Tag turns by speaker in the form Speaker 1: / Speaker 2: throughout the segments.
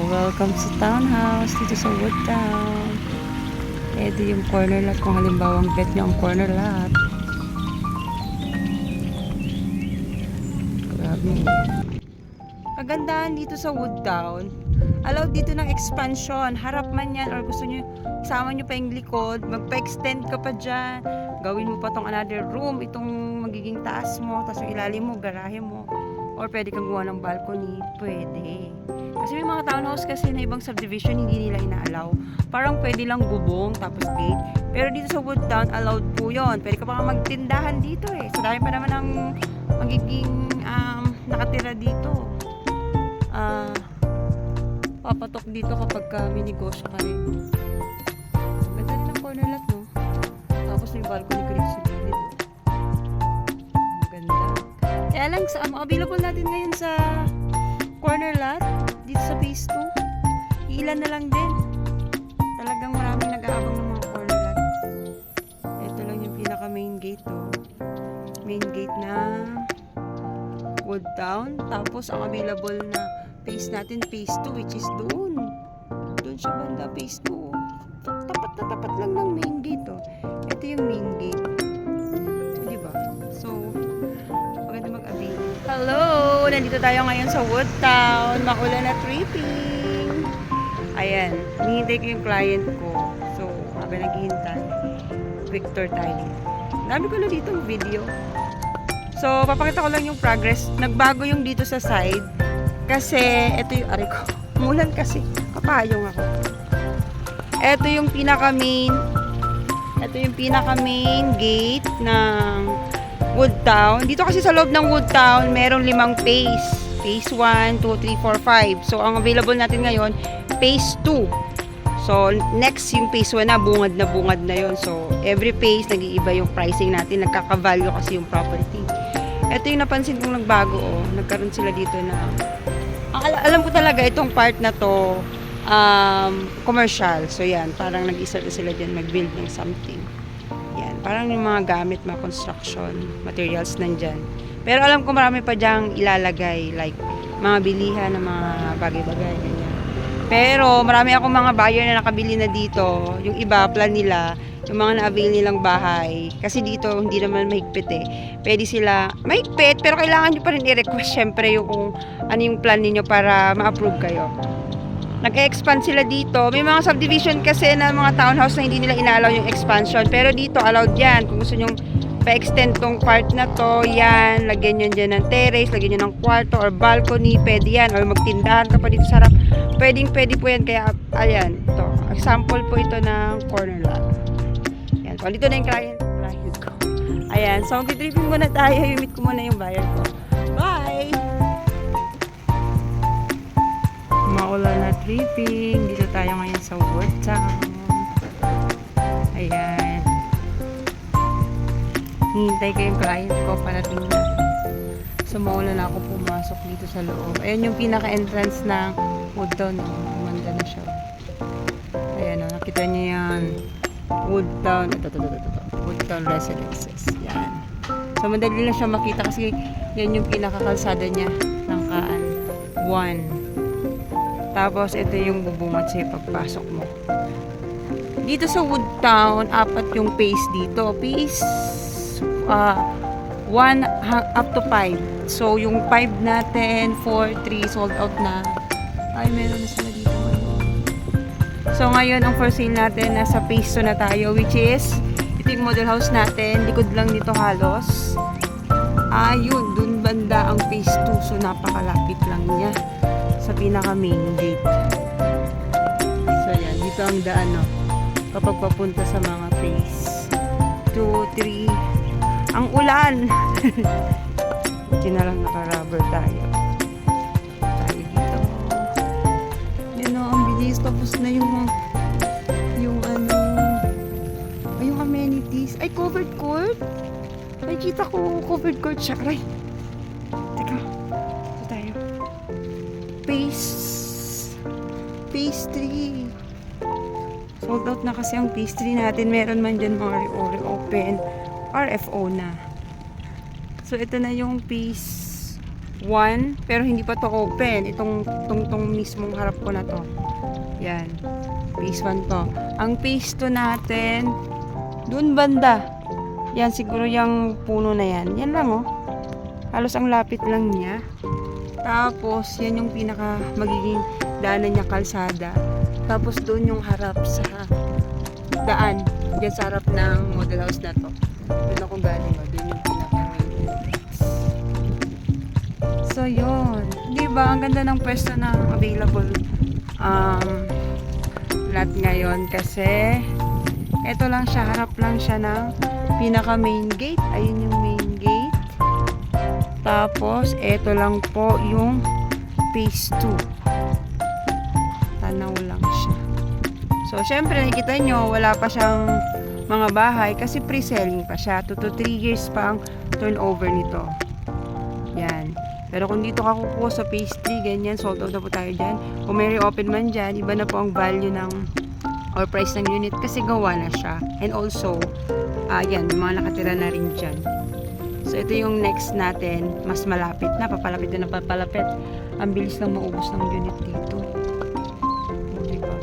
Speaker 1: welcome sa townhouse dito sa Woodtown. Ito yung corner lot kung halimbawa ang bet nyo ang corner lot. Grabe. Kagandahan dito sa Woodtown, allowed dito ng expansion. Harap man yan or gusto nyo, isama nyo pa yung likod, magpa-extend ka pa dyan. Gawin mo pa tong another room, itong magiging taas mo, tapos yung ilalim mo, garahe mo. Or pwede kang gawa ng balcony, pwede. Kasi may mga townhouse kasi na ibang subdivision, hindi nila inaalaw. Parang pwede lang bubong, tapos gate. Pero dito sa Woodtown, allowed po yun. Pwede ka pa magtindahan dito eh. So dahil pa naman ang magiging nakatira dito. Papatok dito kapag may negosyo ka rin. Ganda rin ang corner lot, no? Tapos may balcony ka rin sa gilid. Maganda. Kaya lang, available natin ngayon sa corner lot, dito sa phase 2. Ilan na lang din. Talagang maraming nag-aabang ng mga corner lot. Ito lang yung pinaka main gate, oh. Main gate na Woodtown. Tapos ang available na phase natin, phase 2, which is doon. Doon siya banda, phase 2. Tapat na tapat lang ng main gate, oh. Ito yung main gate. Diba? So, maganda mag-avail. Hello! Nandito tayo ngayon sa Woodtown. Makulan na tripping. Ayan. Hinihintay ko yung client ko. So, habang naghihintay, quick tour tayo dito. Dami ko na dito video. So, papakita ko lang yung progress. Nagbago yung dito sa side. Kasi, ito yung, aray ko, mulan kasi. Kapayong ako. Ito yung pinaka-main gate ng Woodtown. Dito kasi sa loob ng Woodtown, merong 5 phase. Phase 1, 2, 3, 4, 5. So, ang available natin ngayon, phase 2. So, next yung phase 1 na, bungad na yun. So, every phase, nag-iiba yung pricing natin. Nagkaka-value kasi yung property. Ito yung napansin kong nagbago, oh. Nagkaroon sila dito na, alam ko talaga, itong part na to, commercial. So, yan, parang nag-isa na sila dyan mag-build ng something. Yan, parang yung mga gamit, mga construction materials nandyan. Pero alam ko marami pa dyang ilalagay, like, mga bilihan ng mga bagay-bagay, ganyan. Pero, marami akong mga buyer na nakabili na dito. Yung iba, plan nila, yung mga na-avail nilang bahay. Kasi dito, hindi naman mahigpit eh. Pwede sila mahigpit, pero kailangan nyo pa rin i-request syempre yung kung ano yung plan ninyo para ma-approve kayo. Nag-expand sila dito. May mga subdivision kasi na mga townhouse na hindi nila inaalaw yung expansion. Pero dito, allowed yan. Kung gusto nyo pa-extend tong part na to, yan, lagyan nyo dyan ng terrace, lagyan nyo ng kwarto or balcony, pwede yan. Or magtindahan ka pa dito sa harap. Pwede po yan. Kaya, ayan, ito. Example po ito ng corner lot. Yan. So, dito na yung client ko. Ayan. So, mag-tripping muna tayo. I-meet ko muna yung buyer ko. Bye! Maulan na tripping. Dito tayo ngayon sa Woodtown. Ayan. Hintay ko yung client ko para tingnan. So, maulan na ako pumasok dito sa loob. Ayan yung pinaka-entrance ng Woodtown. Gumanda na siya. Ayan o. Nakita niyo yan. Woodtown. Ito. Woodtown Residences. Yan. So, madali lang siya makita kasi yan yung pinaka-kalsada niya ng Kaan 1. Tapos, ito yung bubungat sa'yo pagpasok mo. Dito sa Woodtown, 4 yung phase dito. Phase 1 up to 5. So, yung 5 natin, 4, 3, sold out na. Ay, meron na sila dito ngayon. So, ngayon, ang for sale natin, nasa phase 2 na tayo, which is, ito yung model house natin. Likod lang dito halos. Ayun, dun banda ang phase 2. So, napakalapit lang niya sa pinaka main gate. So, yan. Dito ang daan, no? Kapag papunta sa mga phase 2, 3. Ang ulan! Hindi na lang naka-rubber tayo. Tayo dito. Yan o, ang bilis. Tapos na yung amenities. Ay, covered court! Ay, kita ko covered court siya. Aray! Teka. Ito tayo. Phase 3. Sold out na kasi ang phase 3 natin. Meron man dyan mga re-open. RFO na. So, ito na yung phase 1, pero hindi pa to open. Itong mismong harap ko na to. Yan. Phase 1 to. Ang phase 2 natin, dun banda. Yan, siguro yung puno na yan. Yan lang, oh. Halos ang lapit lang niya. Tapos, yan yung pinaka magiging daanan niya, kalsada. Tapos, doon yung harap sa daan. Diyan sa harap ng model house na to. Doon ako galing, oh. Doon yung pinaka So, yun. Diba, ang ganda ng pwesto ng available lot ngayon kasi eto lang siya, harap lang siya ng pinaka main gate. Ayun yung main gate. Tapos, eto lang po yung phase 2. Tanaw lang siya. So, syempre, nakikita nyo, wala pa siyang mga bahay kasi pre-selling pa siya. 2 to 3 years pa ang turnover nito. Yan. Pero kung dito ka kukuha sa phase 3, ganyan, sold out na po tayo dyan. Kung may reopen man dyan, iba na po ang value ng or price ng unit kasi gawa na siya. And also, yan, yung mga nakatira na rin dyan. So, ito yung next natin. Mas malapit na. Papalapit na papalapit. Ang bilis lang maubos ng unit dito. O, diba?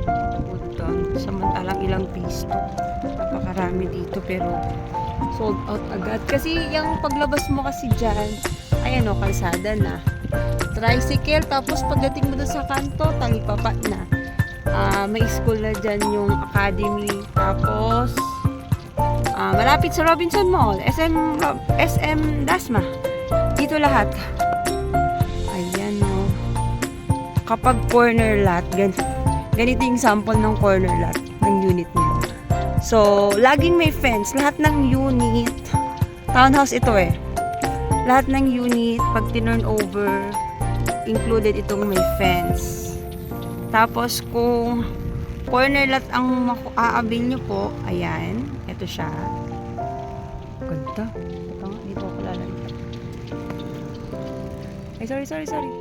Speaker 1: Samantalang ilang phase to. Napakarami dito pero sold out agad. Kasi yung paglabas mo kasi dyan, ayan o, kalsada na. Tricycle, tapos pagdating mo doon sa kanto, talipapa na. May school na dyan yung academy. Tapos, malapit sa Robinson Mall, SM Dasma. Dito lahat. Ayan o. Kapag corner lot, ganito yung sample ng corner lot ng unit nila. So, laging may fence. Lahat ng unit, townhouse ito eh. Lahat ng unit, pag tinurn over, included itong may fence. Tapos, kung corner lot ang aabil nyo po, ayan, ito siya. Ganda. Ito nga, dito ako lalagyan. Ay, sorry.